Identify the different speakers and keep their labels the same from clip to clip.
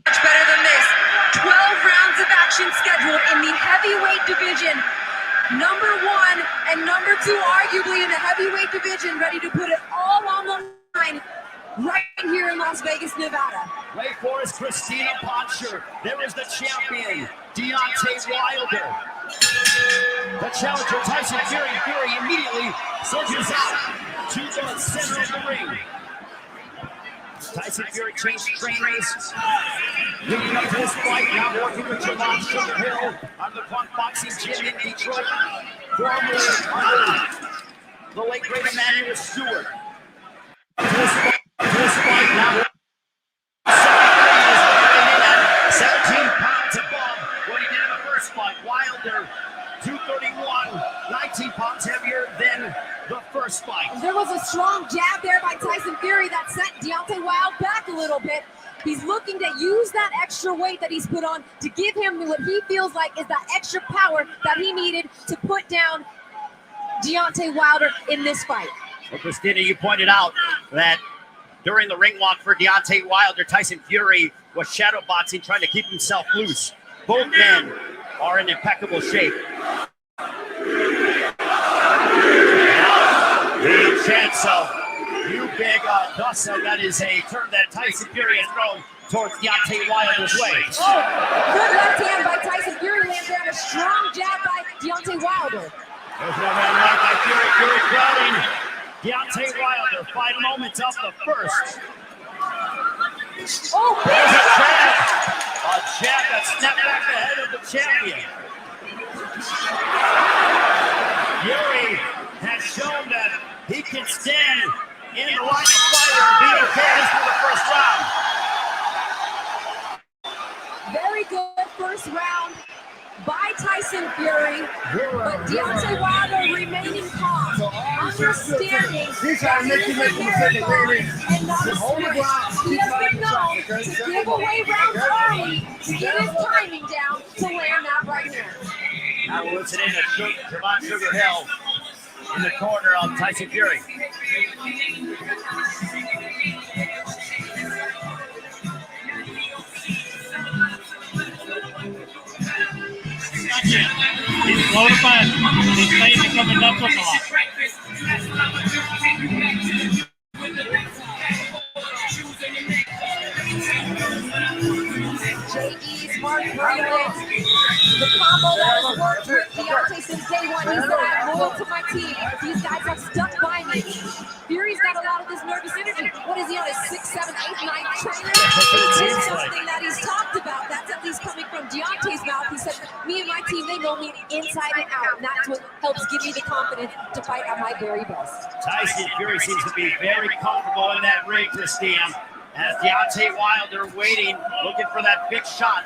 Speaker 1: Much better than this. 12 rounds of action scheduled in the heavyweight division. Number 1 and number 2 arguably in the heavyweight division, ready to put it all on the line right here in Las Vegas, Nevada.
Speaker 2: Wait for us, Christina Potcher. There is the champion, Deontay Wilder. The challenger, Tyson Fury. Fury immediately surges out to the center of the ring. Tyson Fury changed trainers. Leading up to this fight, now working with Javon Sugarhill on the Punk Boxing Gym in Detroit. Formerly the late great Emmanuel Stewart. This fight now 17 pounds above what he did in the first fight. Wilder, 231, 19 pounds heavier than the first fight.
Speaker 1: There was a strong jab there by Tyson Fury that sent Deontay Wilder back a little bit. He's looking to use that extra weight that he's put on to give him what he feels like is that extra power that he needed to put down Deontay Wilder in this fight.
Speaker 2: Well, Christina, you pointed out that during the ring walk for Deontay Wilder, Tyson Fury was shadow boxing, trying to keep himself loose. Both men are in impeccable shape. The chance of you big Dussa, that is a term that Tyson Fury has thrown towards Deontay Wilder's way.
Speaker 1: Oh, good left hand by Tyson Fury lands there, and a strong jab by Deontay Wilder.
Speaker 2: There's no man right by Fury. Fury crowding Deontay Wilder. 5 moments of the first.
Speaker 1: Oh,
Speaker 2: there's a jab. A jab that snapped back the head of the champion. Fury has shown that he can stand in the line of fire and be okay for the first round.
Speaker 1: Very good first round by Tyson Fury, but Deontay Wilder remaining calm, understanding that he is a marathon and not a sprint. He has been known to give away rounds early to get his timing down to land that right hand.
Speaker 2: Now we're listening to Javon Sugarhill in the corner of Tyson Fury.
Speaker 3: He's slow to find. He's playing to come enough with a lot.
Speaker 1: JD's Mark Brilliant. The combo that has worked with Deontay since day one. He said, I'm loyal to my team. These guys have stuck by me. Fury's got a lot of this nervous energy. What is he on his 6, 7, 8, 9 trainer? It's something that he's talked about. That's at least coming from Deontay's mouth. He said, me and my team, they know me inside and out. And that's what helps give me the confidence to fight at my very best.
Speaker 2: Tyson Fury seems to be very comfortable in that ring, Christina, as Deontay Wilder waiting, looking for that big shot.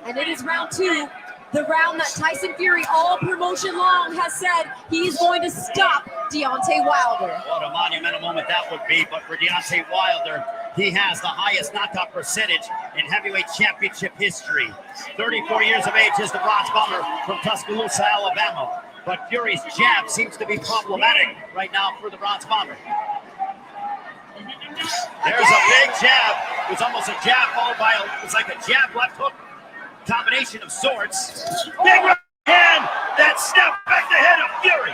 Speaker 1: And it is round 2, the round that Tyson Fury all promotion long has said he's going to stop Deontay Wilder.
Speaker 2: What a monumental moment that would be, but for Deontay Wilder, he has the highest knockout percentage in heavyweight championship history. 34 years of age is the Bronze Bomber from Tuscaloosa, Alabama. But Fury's jab seems to be problematic right now for the Bronze Bomber. There's a big jab. It was almost a jab followed by it was like a jab left hook combination of sorts. Big right hand that snapped back the head of Fury.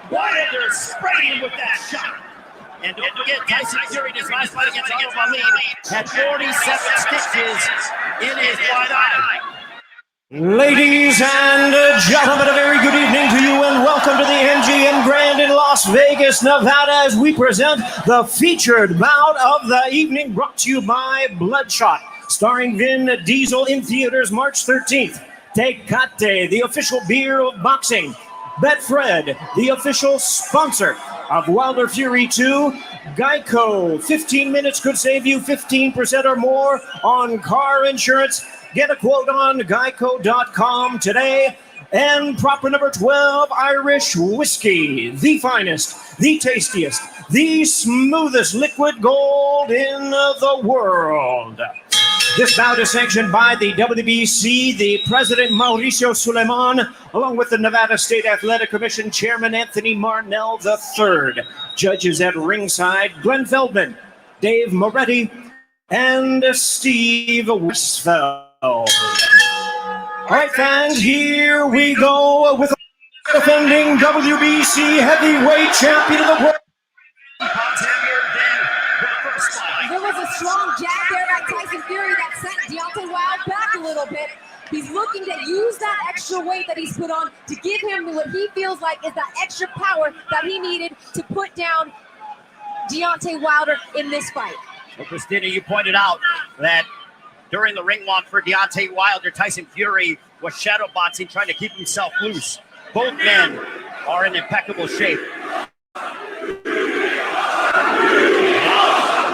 Speaker 2: Wilder spraying with that shot. And don't forget, Tyson Fury in his last fight against Otto Wallin had 47 stitches in his right eye.
Speaker 4: Ladies and gentlemen, a very good evening to you and welcome to the MGM Grand in Las Vegas, Nevada, as we present the featured bout of the evening, brought to you by Bloodshot, starring Vin Diesel, in theaters March 13th. Tecate, the official beer of boxing. Betfred, the official sponsor of Wilder Fury 2. Geico, 15 minutes could save you 15% or more on car insurance. Get a quote on geico.com today. and proper number 12 Irish whiskey, the finest, the tastiest, the smoothest liquid gold in the world. This bout is sanctioned by the WBC, the President Mauricio Suleiman, along with the Nevada State Athletic Commission Chairman Anthony Marnell III. Judges at ringside, Glenn Feldman, Dave Moretti, and Steve Westfeld. All right, fans, here we go with the defending WBC heavyweight champion of the world.
Speaker 1: There was a strong jab there by Tyson Fury that sent Deontay Wilder back a little bit. He's looking to use that extra weight that he's put on to give him what he feels like is that extra power that he needed to put down Deontay Wilder in this fight.
Speaker 2: Well, Christina, you pointed out that during the ring walk for Deontay Wilder, Tyson Fury was shadow boxing, trying to keep himself loose. Both men are in impeccable shape.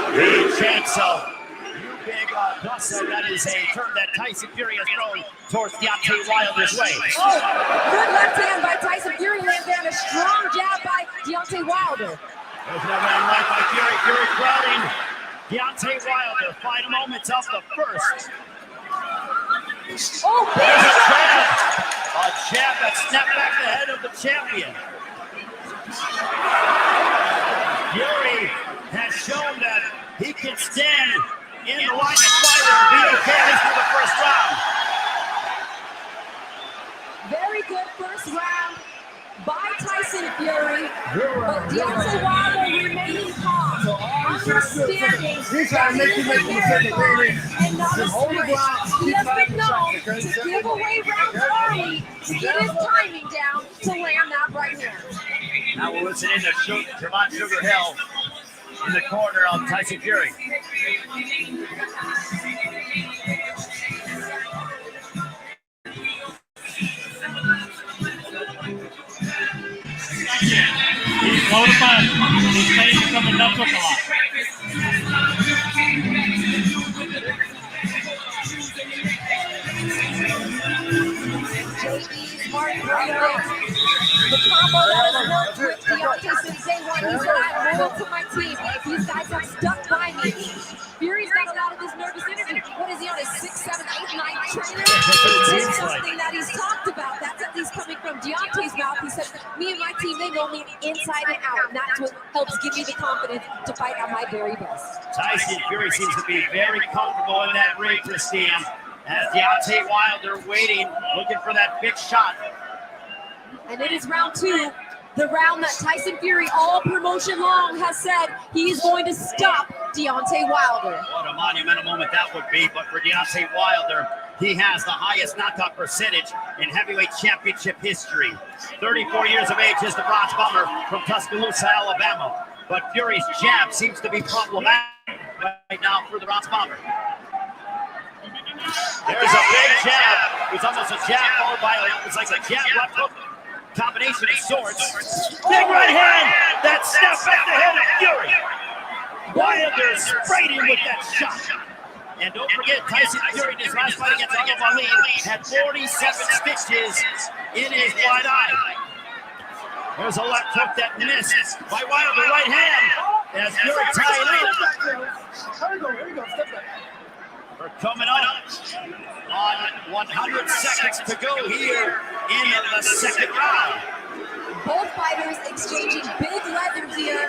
Speaker 2: The chance of you big Augusta, that is a term that Tyson Fury has thrown towards Deontay Wilder's way.
Speaker 1: Oh, good left hand by Tyson Fury lands there, and a strong jab by Deontay Wilder.
Speaker 2: There's no man right by Fury. Fury crowding Deontay Wilder. Final moments of the first.
Speaker 1: Oh, big
Speaker 2: There's a
Speaker 1: shot.
Speaker 2: jab. A jab that snapped back the head of the champion. Fury has shown that he can stand in the line of fire and be okay at least for the first round.
Speaker 1: Very good first round by Tyson Fury, but Deontay Wilder remaining calm, understanding that he is a marathon and not a sprint. He has been known to give away rounds early to get his timing down to land that right hand.
Speaker 2: Now we're listening to Javon Sugar Hill in the corner of Tyson Fury.
Speaker 3: He's notified. He's saying he's coming up with a lot.
Speaker 1: JD's Mark Brito. The combo that has worked with Deontay since day one. He said, I'm loyal to my team. These guys have stuck by me. Fury's got a lot of this nervous energy. What is he on his 6, 7, 8, 9 trainer? It's something that he's talked about. That's at least coming from Deontay's mouth. He said, me and my team, they know me inside and out. And that's what helps give me the confidence to fight at my very best.
Speaker 2: Tyson Fury seems to be very comfortable in that ring, Christina. As Deontay Wilder waiting, looking for that big shot.
Speaker 1: And it is round 2, the round that Tyson Fury all promotion long has said he is going to stop Deontay Wilder.
Speaker 2: What a monumental moment that would be, but for Deontay Wilder, he has the highest knockout percentage in heavyweight championship history. 34 years of age is the Bronze Bomber from Tuscaloosa, Alabama. But Fury's jab seems to be problematic right now for the Bronze Bomber. There's a big jab. It's almost a jab followed by it's like a jab left hook combination of sorts. Big right hand that snaps back the head of Fury. Wilder sprayed him with that shot. And don't forget, Tyson Fury in his last fight against Otto Wallin had 47 stitches in his right eye. There's a left hook that missed by Wilder, right hand as Fury tied up. We're coming up on 100 seconds to go here in the second round.
Speaker 1: Both fighters exchanging big leathers here.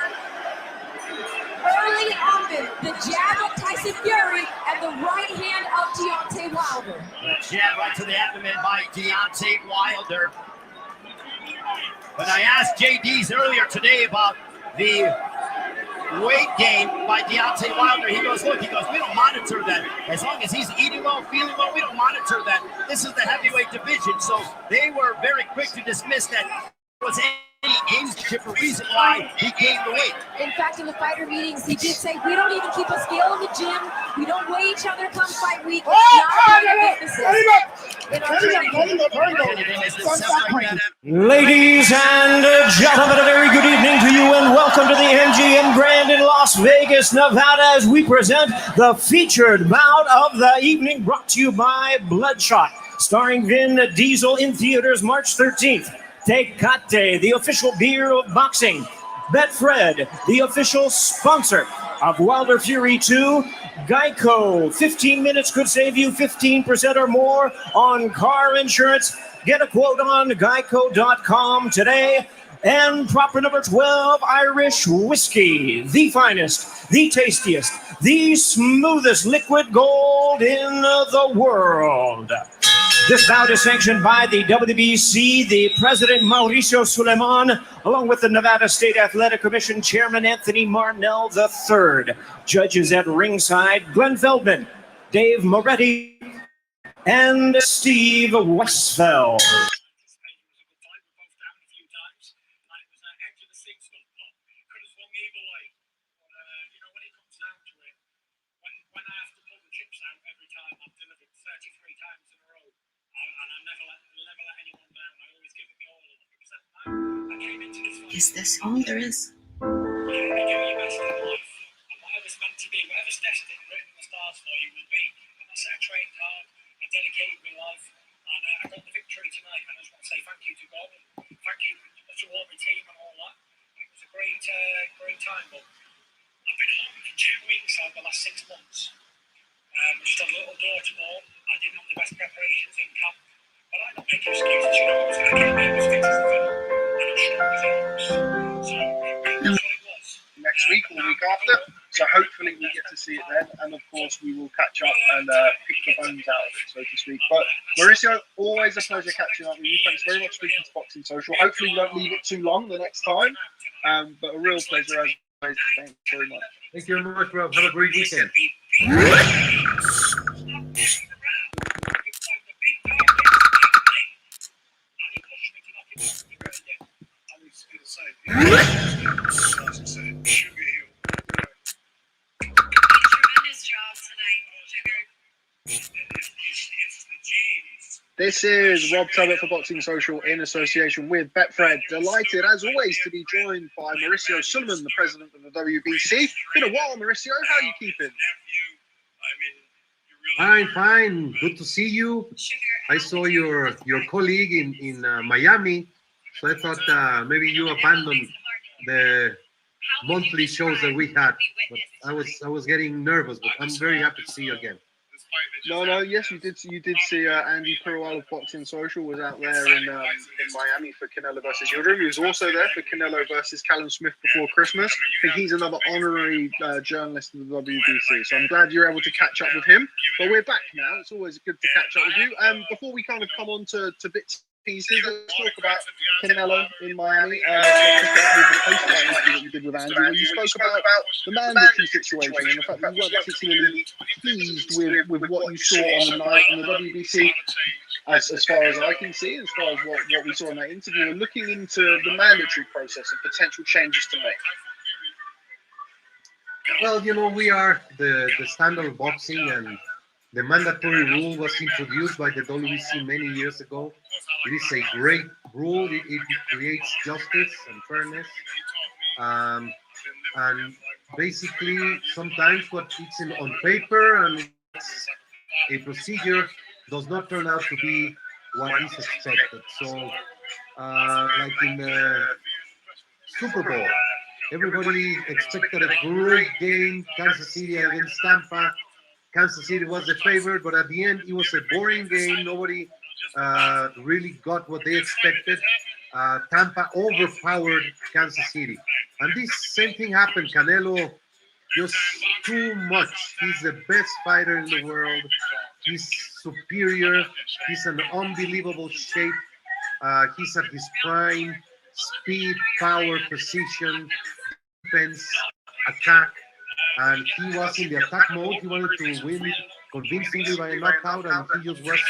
Speaker 1: Early and often, the jab of Tyson Fury and the right hand of Deontay Wilder.
Speaker 2: The jab right to the abdomen by Deontay Wilder. When I asked JD's earlier today about the weight gain by Deontay Wilder, he goes, look, we don't monitor that. As long as he's eating well, feeling well, we don't monitor that. This is the heavyweight division. So they were very quick to dismiss that there was any age or reason why he gained the weight.
Speaker 1: In fact, in the fighter meetings, he did say, we don't even keep a scale in the gym. We don't weigh each other come fight week. Not part of
Speaker 4: Ladies and gentlemen, a very good evening to you and welcome to the MGM Grand in Las Vegas, Nevada, as we present the featured bout of the evening, brought to you by Bloodshot. starring Vin Diesel in theaters March 13th. Tecate, the official beer of boxing. Betfred, the official sponsor of Wilder Fury 2. Geico, 15 minutes could save you 15% or more on car insurance. Get a quote on geico.com today. And proper number 12, Irish whiskey, the finest, the tastiest, the smoothest liquid gold in the world. This bout is sanctioned by the WBC, the President Mauricio Suleiman, along with the Nevada State Athletic Commission Chairman Anthony Marnell III. Judges at ringside, Glenn Feldman, Dave Moretti, and Steve Westfeld.
Speaker 5: Is this all there is?
Speaker 3: Whatever's meant to be, whatever's destined, written in the stars for you will be. And that's it. I trained hard, I dedicated my life, and I got the victory tonight. And I just want to say thank you to God, and thank you to all my team and all that. It was a great time. But I've been home for 2 weeks over the last 6 months. Just a little door-to-door. I didn't have the best preparations in camp, but I don't make excuses. You know, I was going to get me as fit as I could, and I'm sure it was a loss. So that's what it was.
Speaker 6: Next week or the week after, so hopefully we get to see it then, and of course we will catch up and pick the bones out of it, so to speak. But Mauricio, always a pleasure catching up with you. Thanks very much for speaking to Boxing Social. Hopefully you don't leave it too long the next time, but a real pleasure as always. Thanks very much.
Speaker 7: Thank you very much, bro. Have a great weekend.
Speaker 6: This is Rob Tubbett for Boxing Social in association with Betfred. Delighted, as always, to be joined by Mauricio Suleiman, the president of the WBC. Been a while, Mauricio. How are you keeping?
Speaker 7: Fine. Good to see you. I saw your colleague in Miami, so I thought maybe you abandoned the monthly shows that we had. But I was getting nervous, but I'm very happy to see you again.
Speaker 6: No, yes, you did see Andy Perual of Boxing Social was out there in Miami for Canelo versus Yildirim. He was also there for Canelo versus Callum Smith before Christmas. I think he's another honorary journalist in the WBC, so I'm glad you're able to catch up with him. But we're back now. It's always good to catch up with you. Before we kind of come on to bits pieces, let's talk about Canelo in Miami. The post that you did with Andy, where you spoke about the mandatory situation and the fact that you weren't particularly pleased with what you saw on the night in the WBC, as far as I can see, as far as what we saw in that interview, and looking into the mandatory process and potential changes to make.
Speaker 7: Well, you know, we are the standard of boxing, and the mandatory rule was introduced by the WBC many years ago. It is a great rule. It creates justice and fairness. And basically, sometimes what it's on paper and it's a procedure does not turn out to be what is expected. So, like in the Super Bowl, everybody expected a great game, Kansas City against Tampa. Kansas City was the favorite, but at the end, it was a boring game. Nobody really got what they expected. Tampa overpowered Kansas City. And this same thing happened. Canelo, just too much. He's the best fighter in the world. He's superior. He's in unbelievable shape. He's at his prime. Speed, power, precision, defense, attack. And he was in the attack mode. He wanted to win convincingly by a knockout, and he just was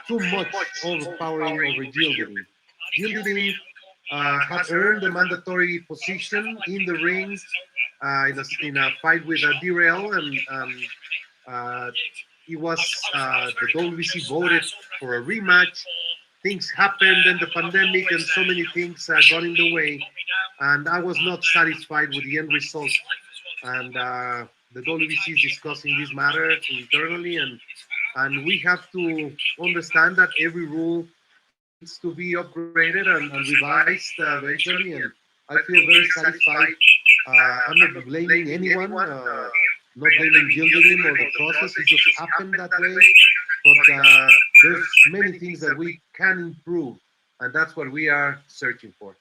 Speaker 7: too much overpowering over Yildirim. Yildirim had earned the mandatory position in the ring in a fight with Dirrell, and it was the WBC voted for a rematch. Things happened, and the pandemic and so many things got in the way, and I was not satisfied with the end result. And the WBC is discussing this matter internally, and and we have to understand that every rule needs to be upgraded and revised eventually. And I feel very satisfied. I'm not blaming anyone, not blaming Gildirim or the process. It just happened that way. But there's many things that we can improve, and that's what we are searching for.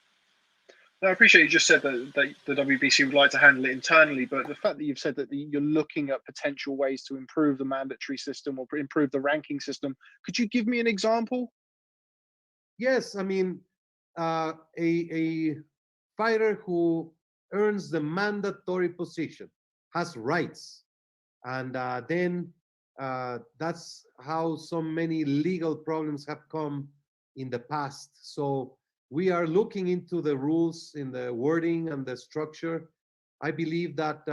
Speaker 6: I appreciate you just said that the WBC would like to handle it internally, but the fact that you've said that you're looking at potential ways to improve the mandatory system or improve the ranking system, could you give me an example?
Speaker 7: Yes, I mean, a fighter who earns the mandatory position has rights, and then that's how so many legal problems have come in the past. So we are looking into the rules, in the wording and the structure. I believe that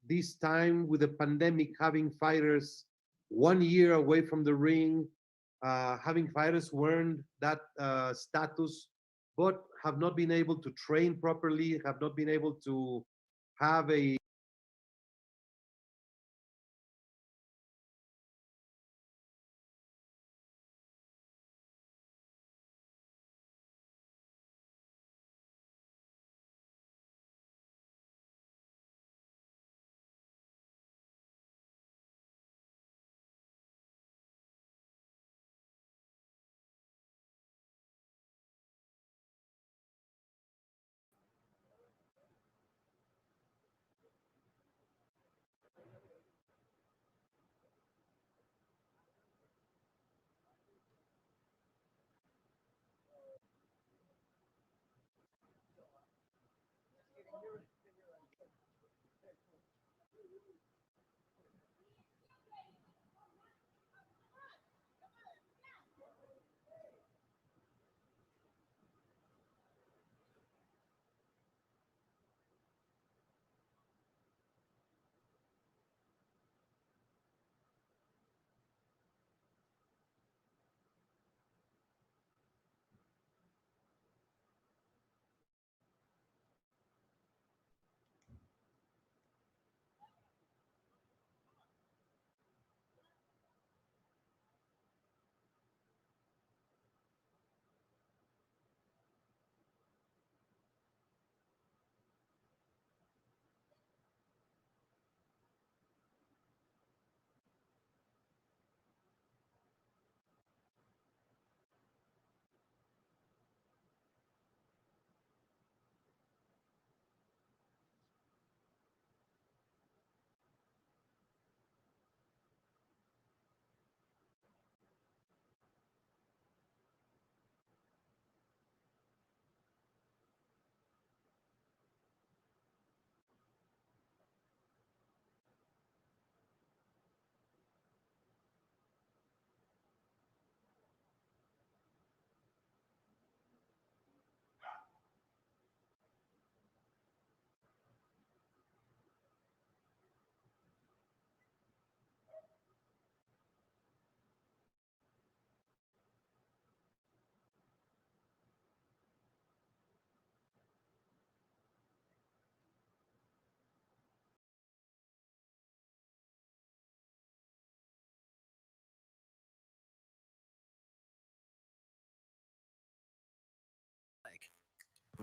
Speaker 7: this time with the pandemic, having fighters 1 year away from the ring, having fighters who earned that status, but have not been able to train properly, have not been able to have a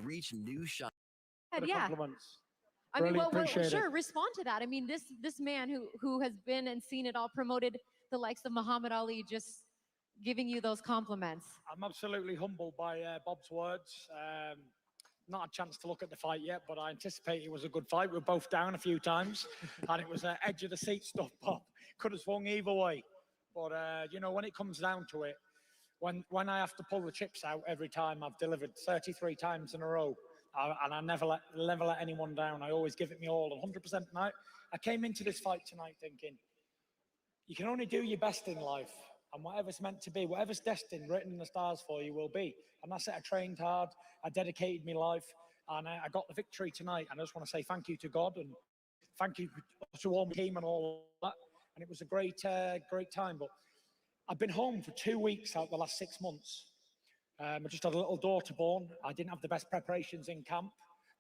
Speaker 2: Reach new shots.
Speaker 1: Yeah.
Speaker 8: Compliments.
Speaker 1: I mean,
Speaker 8: Really
Speaker 1: well,
Speaker 8: appreciate
Speaker 1: sure.
Speaker 8: it.
Speaker 1: Respond to that. I mean, this man who has been and seen it all, promoted the likes of Muhammad Ali, just giving you those compliments.
Speaker 8: I'm absolutely humbled by Bob's words. Not a chance to look at the fight yet, but I anticipate it was a good fight. We were both down a few times, and it was edge of the seat stuff, Bob. Could have swung either way. But, you know, when it comes down to it, when I have to pull the chips out every time, I've delivered 33 times in a row, and I never let anyone down. I always give it me all, 100% tonight. I came into this fight tonight thinking, you can only do your best in life, and whatever's meant to be, whatever's destined, written in the stars for you will be. And that's it. I trained hard, I dedicated my life, and I got the victory tonight. And I just want to say thank you to God, and thank you to all my team and all that. And it was a great time. But I've been home for 2 weeks out the last 6 months. I just had a little daughter born. I didn't have the best preparations in camp,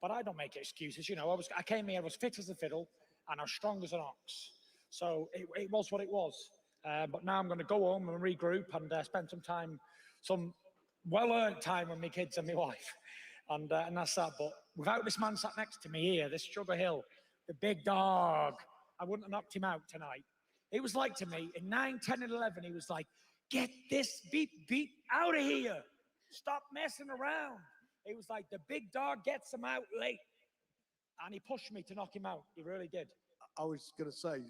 Speaker 8: but I don't make excuses. You know, I came here, I was fit as a fiddle, and as strong as an ox. So it was what it was. But now I'm going to go home and regroup and spend some well-earned time with my kids and my wife. And that's that. But without this man sat next to me here, this Sugar Hill, the big dog, I wouldn't have knocked him out tonight. It was like to me, in 9, 10, and 11, he was like, get this beat out of here. Stop messing around. It was like the big dog gets him out late. And he pushed me to knock him out. He really did.
Speaker 9: I was going to say,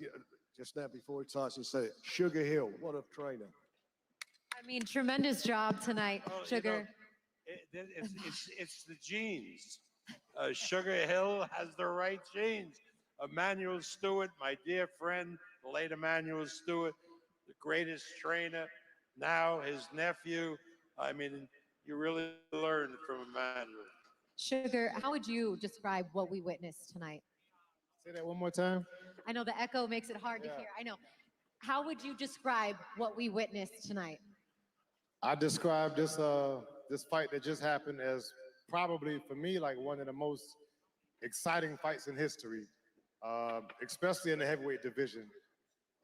Speaker 9: just now before Tyson said it, Sugar Hill, what a trainer.
Speaker 1: I mean, tremendous job tonight, Sugar.
Speaker 10: It's the genes. Sugar Hill has the right genes. Emmanuel Stewart, my dear friend, the late Emmanuel Stewart, the greatest trainer. Now his nephew. I mean, you really learned from Emmanuel.
Speaker 1: Sugar, how would you describe what we witnessed tonight?
Speaker 9: Say that one more time.
Speaker 1: I know the echo makes it hard to hear. I know. How would you describe what we witnessed tonight?
Speaker 9: I describe this this fight that just happened as probably for me like one of the most exciting fights in history, especially in the heavyweight division.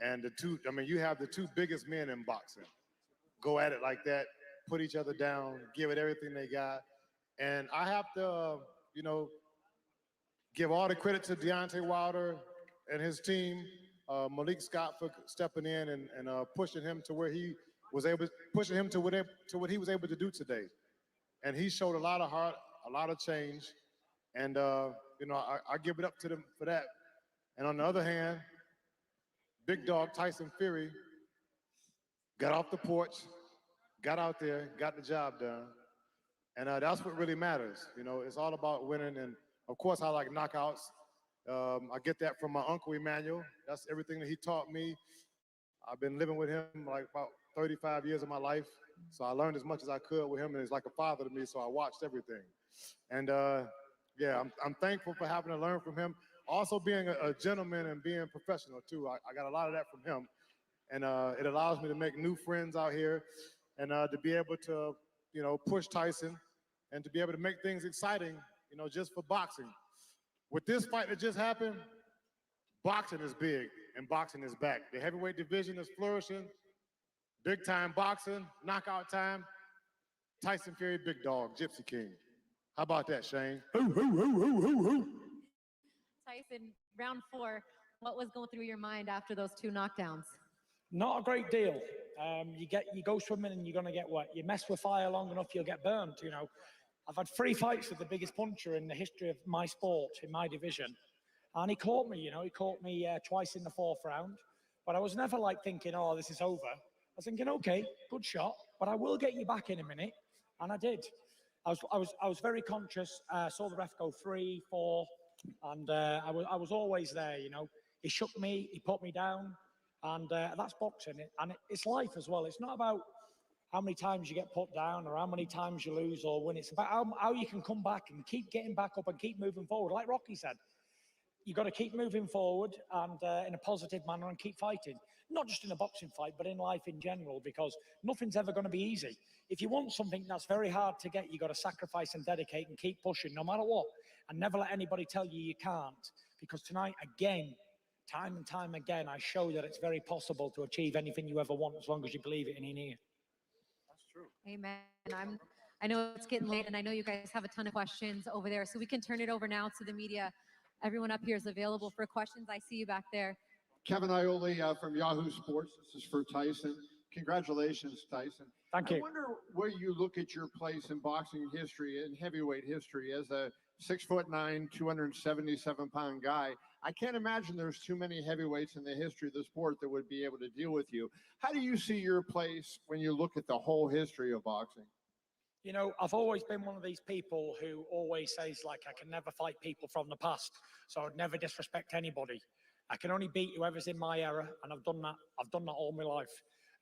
Speaker 9: And you have the two biggest men in boxing go at it like that, put each other down, give it everything they got. And I have to, give all the credit to Deontay Wilder and his team, Malik Scott for stepping in and pushing him to where he was able, pushing him to what he was able to do today. And he showed a lot of heart, a lot of change. And, I give it up to them for that. And on the other hand, big dog Tyson Fury got off the porch, got out there, got the job done. And that's what really matters. It's all about winning. And of course, I like knockouts. I get that from my uncle Emmanuel. That's everything that he taught me. I've been living with him like about 35 years of my life. So I learned as much as I could with him, and he's like a father to me. So I watched everything. And I'm thankful for having to learn from him. Also being a gentleman and being professional too. I got a lot of that from him. And it allows me to make new friends out here and to be able to, push Tyson and to be able to make things exciting, just for boxing. With this fight that just happened, boxing is big and boxing is back. The heavyweight division is flourishing. Big time boxing, knockout time. Tyson Fury, big dog, Gypsy King. How about that, Shane?
Speaker 1: Tyson, round 4, what was going through your mind after those 2 knockdowns?
Speaker 8: Not a great deal. You go swimming and you're going to get wet. You mess with fire long enough, you'll get burned, I've had 3 fights with the biggest puncher in the history of my sport, in my division. And he caught me, he caught me twice in the 4th round. But I was never like thinking, oh, this is over. I was thinking, okay, good shot, but I will get you back in a minute. And I did. I was very conscious. Saw the ref go 3, 4, and I was always there, He shook me, he put me down, and that's boxing. And it's life as well. It's not about how many times you get put down or how many times you lose or win. It's about how you can come back and keep getting back up and keep moving forward. Like Rocky said, you got to keep moving forward and in a positive manner and keep fighting. Not just in a boxing fight, but in life in general, because nothing's ever going to be easy. If you want something that's very hard to get, you got to sacrifice and dedicate and keep pushing no matter what. And never let anybody tell you you can't. Because tonight, again, time and time again, I show that it's very possible to achieve anything you ever want as long as you believe it in here.
Speaker 10: That's true.
Speaker 1: Amen. I know it's getting late, and I know you guys have a ton of questions over there, so we can turn it over now to the media. Everyone up here is available for questions. I see you back there.
Speaker 11: Kevin Ioli from Yahoo Sports. This is for Tyson. Congratulations, Tyson.
Speaker 8: Thank you.
Speaker 11: I wonder where you look at your place in boxing history and heavyweight history as a 6'9", 277-pound guy. I can't imagine there's too many heavyweights in the history of the sport that would be able to deal with you. How do you see your place when you look at the whole history of boxing?
Speaker 8: I've always been one of these people who always says, like, I can never fight people from the past, so I'd never disrespect anybody. I can only beat whoever's in my era, and I've done that all my life.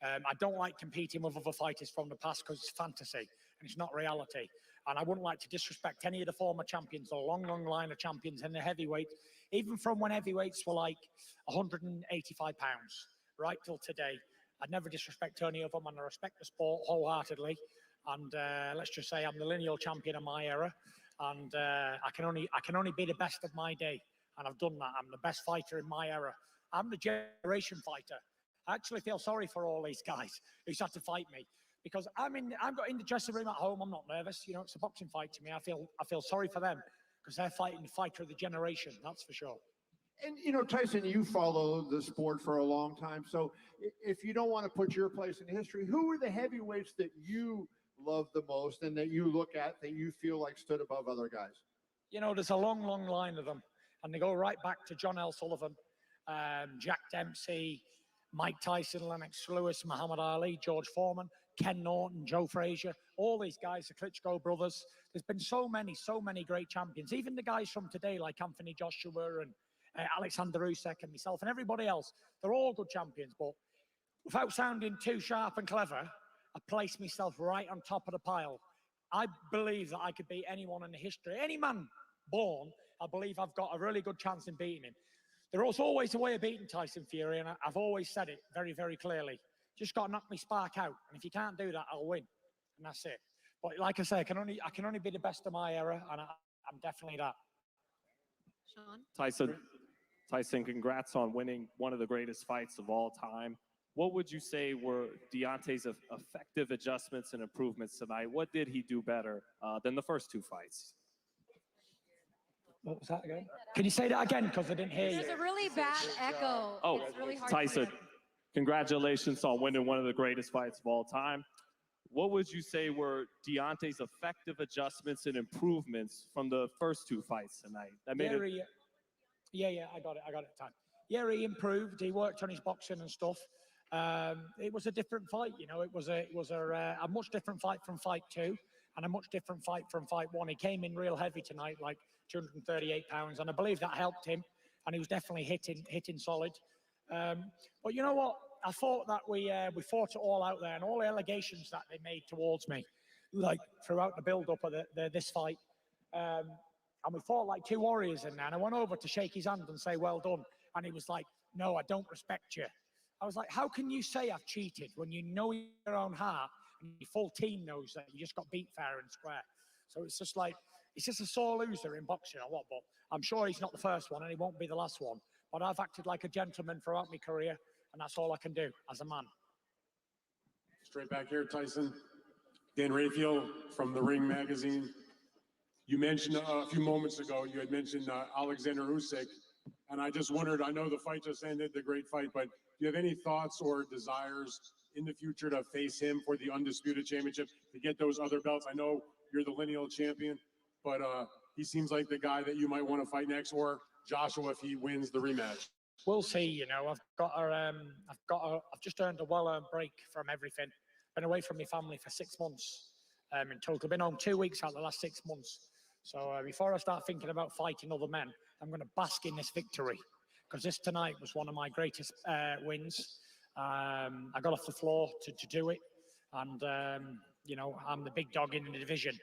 Speaker 8: I don't like competing with other fighters from the past because it's fantasy and it's not reality. And I wouldn't like to disrespect any of the former champions, the long line of champions in the heavyweight, even from when heavyweights were like 185 pounds, right till today. I'd never disrespect any of them, and I respect the sport wholeheartedly. And let's just say I'm the lineal champion of my era, and I can only be the best of my day, and I've done that. I'm the best fighter in my era. I'm the generation fighter. I actually feel sorry for all these guys who's had to fight me because I've got in the dressing room at home. I'm not nervous. You know, it's a boxing fight to me. I feel sorry for them because they're fighting the fighter of the generation. That's for sure.
Speaker 11: And you know, Tyson, you follow the sport for a long time. So if you don't want to put your place in history, who are the heavyweights that you love the most and that you look at that you feel like stood above other guys?
Speaker 8: You know, there's a long, long line of them, and they go right back to John L. Sullivan, Jack Dempsey, Mike Tyson, Lennox Lewis, Muhammad Ali, George Foreman, Ken Norton, Joe Frazier, all these guys, the Klitschko brothers. There's been so many great champions. Even the guys from today, like Anthony Joshua and Alexander Usyk and myself and everybody else, they're all good champions. But without sounding too sharp and clever, I place myself right on top of the pile. I believe that I could beat anyone in the history, any man born. I believe I've got a really good chance in beating him. There was always a way of beating Tyson Fury, and I've always said it very, very clearly. Just got to knock me spark out, and if you can't do that, I'll win, and that's it. But like I say, I can only be the best of my era, and I'm definitely that.
Speaker 1: Sean?
Speaker 12: Tyson, congrats on winning one of the greatest fights of all time. What would you say were Deontay's effective adjustments and improvements tonight? What did he do better than the first two fights?
Speaker 8: What was that again? Can you say that again? Because I didn't hear you.
Speaker 1: There's a really bad echo.
Speaker 12: Oh,
Speaker 1: it's really hard
Speaker 12: Tyson,
Speaker 1: to hear.
Speaker 12: congratulations on winning one of the greatest fights of all time. What would you say were Deontay's effective adjustments and improvements from the first two fights tonight? That made it.
Speaker 8: Yeah, I got it time. Yeah, he improved. He worked on his boxing and stuff. It was a different fight, you know. It was a much different fight from fight two, and a much different fight from fight one. He came in real heavy tonight, like 238 pounds, and I believe that helped him. And he was definitely hitting solid. But you know what? I thought that we fought it all out there, and all the allegations that they made towards me, like throughout the build-up of this fight. And we fought like two warriors in there. And I went over to shake his hand and say, well done. And he was like, no, I don't respect you. I was like, how can you say I've cheated when you know in your own heart and your full team knows that you just got beat fair and square? So it's just like, it's just a sore loser in boxing or what, but I'm sure he's not the first one and he won't be the last one. But I've acted like a gentleman throughout my career, and that's all I can do as a man.
Speaker 13: Straight back here, Tyson. Dan Rayfield from The Ring magazine. You mentioned a few moments ago, you had mentioned Alexander Usyk, and I just wondered, I know the fight just ended, the great fight, but do you have any thoughts or desires in the future to face him for the Undisputed Championship, to get those other belts? I know you're the lineal champion, but he seems like the guy that you might want to fight next, or Joshua if he wins the rematch.
Speaker 8: We'll see. You know, I've just earned a well-earned break from everything. Been away from my family for 6 months in total. Been home 2 weeks out of the last 6 months. So before I start thinking about fighting other men, I'm going to bask in this victory, because this tonight was one of my greatest wins. I got off the floor to do it, and you know, I'm the big dog in the division.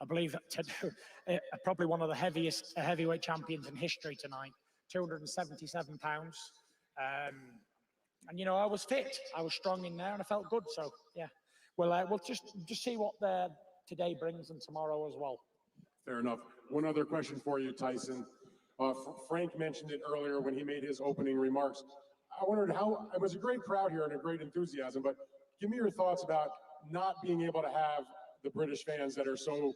Speaker 8: I believe that probably one of the heaviest heavyweight champions in history tonight, 277 pounds. And you know, I was fit, I was strong in there, and I felt good. So yeah, we'll just see what today brings and tomorrow as well.
Speaker 13: Fair enough. One other question for you, Tyson. Frank mentioned it earlier when he made his opening remarks. I wondered how, it was a great crowd here and a great enthusiasm, but give me your thoughts about not being able to have the British fans that are so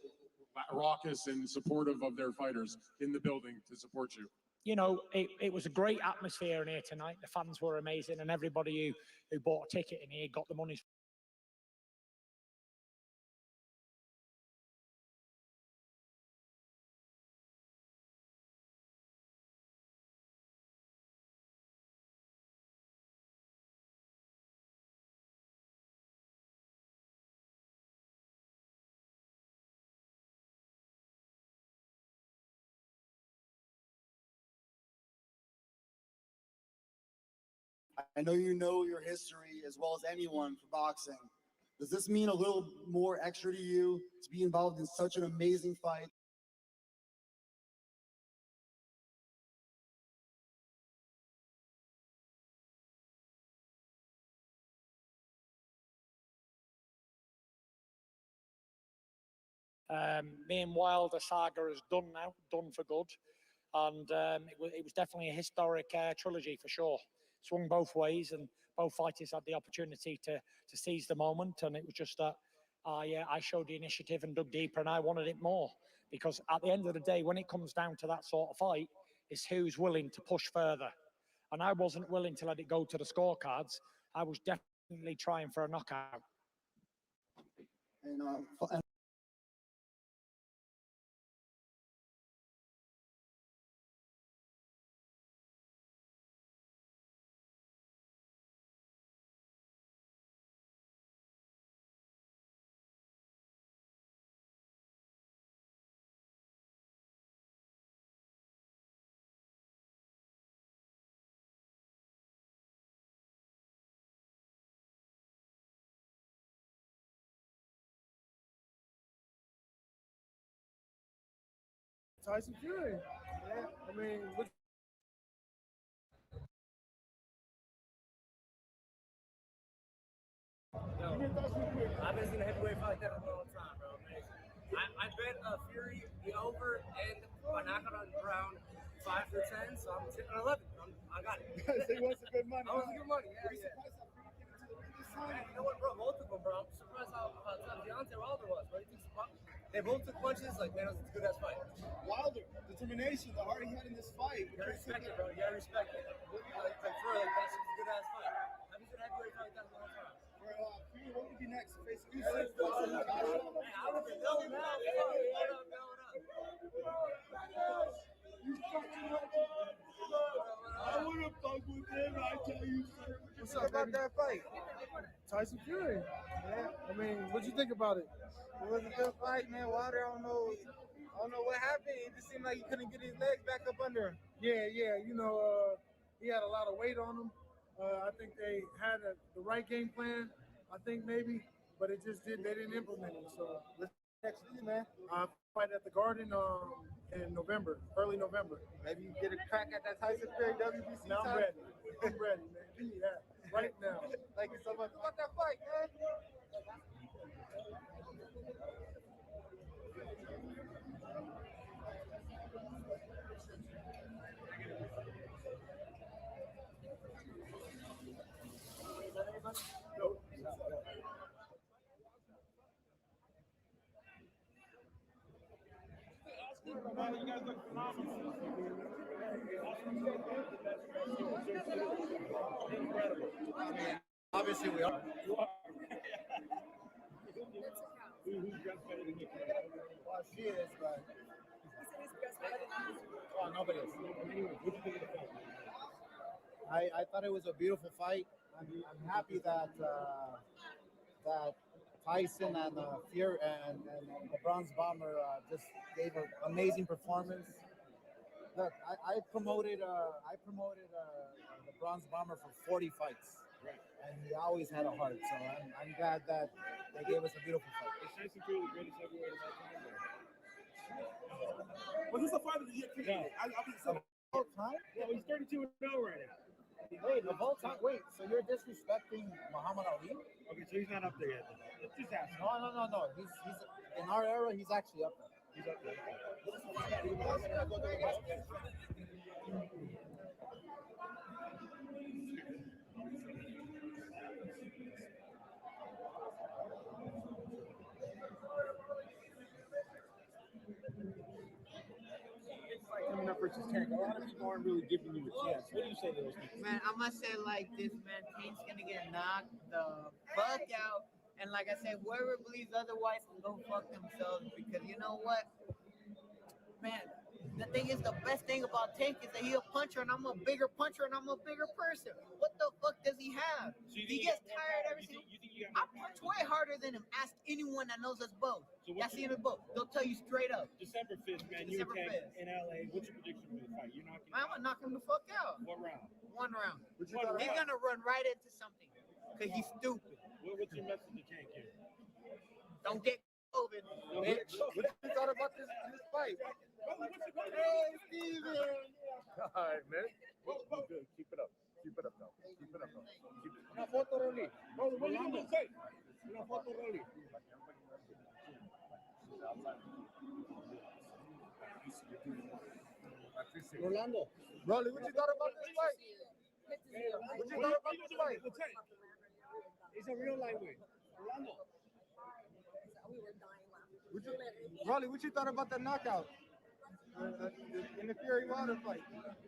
Speaker 13: raucous and supportive of their fighters in the building to support you.
Speaker 8: You know, it was a great atmosphere in here tonight. The fans were amazing, and everybody who bought a ticket in here got the money.
Speaker 14: I know you know your history as well as anyone for boxing. Does this mean a little more extra to you to be involved in such an amazing fight?
Speaker 8: Me and Wilder saga is done now, done for good. And it was definitely a historic trilogy for sure. Swung both ways, and both fighters had the opportunity to seize the moment, and it was just that I showed the initiative and dug deeper, and I wanted it more. Because at the end of the day, when it comes down to that sort of fight, it's who's willing to push further. And I wasn't willing to let it go to the scorecards. I was definitely trying for a knockout.
Speaker 14: And
Speaker 15: Tyson Fury. Yeah, I mean,
Speaker 16: I haven't seen a heavyweight fight like that in a long time, bro. I bet Fury the over and my knockout on round 5 through 10, so I'm sitting on 11. I got it.
Speaker 15: So you want some good money?
Speaker 16: I want some good money. Yeah. Man, you know what, bro? Both of them, bro. I'm surprised how tough Deontay Wilder was, bro. They both took punches. Like, man, it was a good ass fight.
Speaker 15: Wilder, determination, the heart he had in this fight.
Speaker 16: You gotta respect it, bro. You gotta respect it. Like for real, like, that's just a good ass fight. I haven't seen a heavyweight fight like that in a long time.
Speaker 15: Fury, what would be next? Face
Speaker 16: Hey, I would be known now.
Speaker 15: I would have fucked with him, I tell you, sir. What's up about that fight? Tyson Fury. Yeah, I mean, what'd you think about it?
Speaker 17: It was a good fight, man. Wilder, I don't know what happened. It just seemed like he couldn't get his legs back up under him.
Speaker 15: Yeah, you know, he had a lot of weight on him. I think they had the right game plan. I think maybe, but they didn't implement it. So
Speaker 17: let's next season, man.
Speaker 15: Fight at the Garden in November, early November.
Speaker 17: Maybe you get a crack at that Tyson Fury WBC.
Speaker 15: No, I'm ready. I'm ready, man. Give me that right now.
Speaker 17: Thank you so much. What about that fight, man?
Speaker 15: You guys look phenomenal. Incredible.
Speaker 17: Obviously, we are.
Speaker 15: Who's dressed better than you?
Speaker 17: Well, she is, but. Oh, nobody is.
Speaker 15: Anyway, what do you think of the fight?
Speaker 17: I thought it was a beautiful fight. I'm happy that that Tyson and Fury and the Bronze Bomber just gave an amazing performance. Look, I promoted the Bronze Bomber for 40 fights, and he always had a heart. So I'm glad that they gave us a beautiful fight.
Speaker 15: Is Tyson Fury the greatest heavyweight of all time? Was this a fight of the year? No.
Speaker 17: All time?
Speaker 15: Yeah, he's 32-0 right now.
Speaker 17: Wait, of all time? Wait, so you're disrespecting Muhammad Ali?
Speaker 15: Okay, so he's not up there yet. Let's just ask.
Speaker 17: No. He's in our era. He's actually up there.
Speaker 15: He's up there. Coming up versus Tank, a lot of people aren't really giving you a chance. What do you say to those people?
Speaker 18: Man, I'm gonna say it like this, man. Tank's gonna get knocked the fuck out, and like I said, whoever believes otherwise can go fuck themselves. Because you know what, man, the thing is, the best thing about Tank is that he's a puncher, and I'm a bigger puncher, and I'm a bigger person. What the fuck does he have?
Speaker 15: So
Speaker 18: he gets tired every single. I punch way harder than him. Ask anyone that knows us both. That's seen us both. They'll tell you straight up.
Speaker 15: December 5th, man. You
Speaker 18: December
Speaker 15: attack
Speaker 18: 5th.
Speaker 15: in LA. What's your prediction for the fight? You're knocking.
Speaker 18: I'm gonna knock him the fuck out.
Speaker 15: What round?
Speaker 18: One round. He's
Speaker 15: One round.
Speaker 18: gonna run right into something because he's stupid.
Speaker 15: What's your message to Tank here?
Speaker 18: Don't get COVID.
Speaker 17: Bitch. What you thought about this fight? Hey, Steven!
Speaker 15: All right, man. Good. Keep it up. Keep it up, though. Keep it up, though. Una foto, Rolly. Rolly, what are you going to say? Una foto, Rolly.
Speaker 17: Rolando. Rolly, what you thought about this fight?
Speaker 15: What you thought about this fight? He's a real lightweight. Rolly, what you thought about the knockout in the Fury Wilder fight?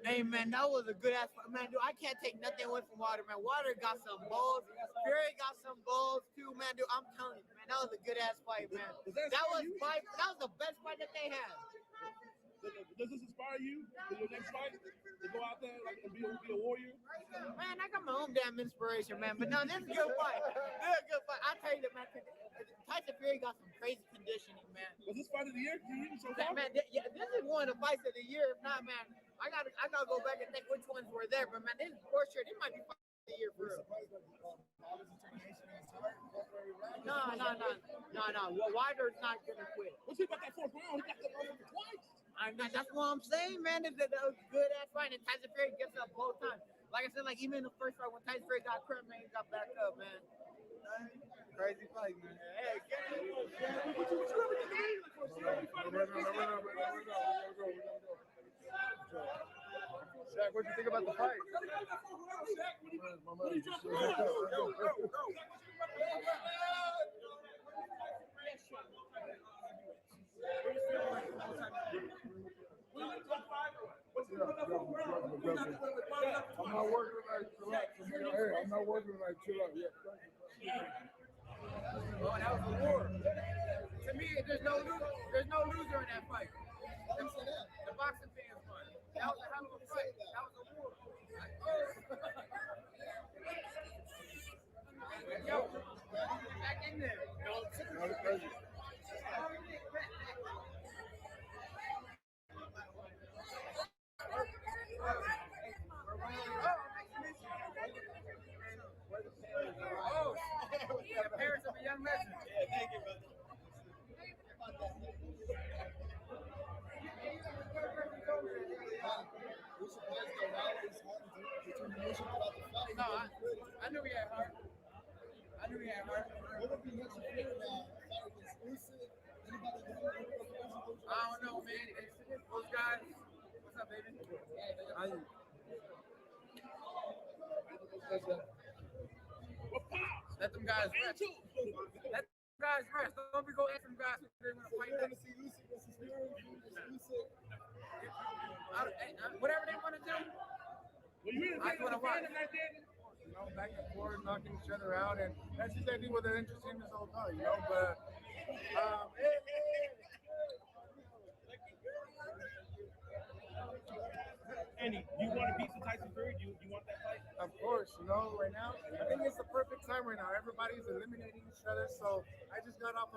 Speaker 18: Hey man, that was a good ass fight. Man, dude, I can't take nothing away from Wilder, man. Wilder got some balls. Fury got some balls too, man. Dude, I'm telling you, man, that was a good ass fight, man. That was the best fight that they had.
Speaker 19: Does this inspire you for your next fight to go out there like and be a warrior?
Speaker 18: Man, I got my own damn inspiration, man. But no, this is a good fight. This is a good fight. I tell you that, man. Tyson Fury got some crazy conditioning, man.
Speaker 19: Was this fight of the year to you so far?
Speaker 18: Man, this is one of the fights of the year. If not, man, I gotta go back and think which ones were there. But man, this is for sure. This might be fight of the year for real. No. Well, Wilder's not gonna quit.
Speaker 19: What's he about that fourth round? He got the motherfucker twice.
Speaker 18: That's what I'm saying, man. It's a good ass fight, and Tyson Fury gets up both times. Like I said, like even in the first fight when Tyson Fury got cramped, man, he got back up, man.
Speaker 15: Crazy fight, man.
Speaker 18: Hey, get it.
Speaker 19: What you ever think
Speaker 15: Shaq, what do you think about the fight? I'm not working like chill out. Hey, I'm not working like chill out. Yeah.
Speaker 18: Oh, that was a war. To me, there's no loser in that fight. The boxing fans won. That was a hell of a fight. That was a war. Yo, back in there.
Speaker 15: That was crazy.
Speaker 18: Oh, the parents of a young legend. Yeah, thank you, brother. No, I knew he had heart. I don't know, man. Those guys. What's up, baby? Let them guys rest. Let them guys rest. Don't be go after them guys if they want to fight next. Whatever they want to do. That's what I want.
Speaker 15: Back and forth, knocking each other out, and that's exactly what the interesting is all about, But
Speaker 19: Andy, do you want to beat Tyson Fury? Do you want that fight?
Speaker 15: Of course, right now, I think it's the perfect time right now. Everybody's eliminating each other, so I just got off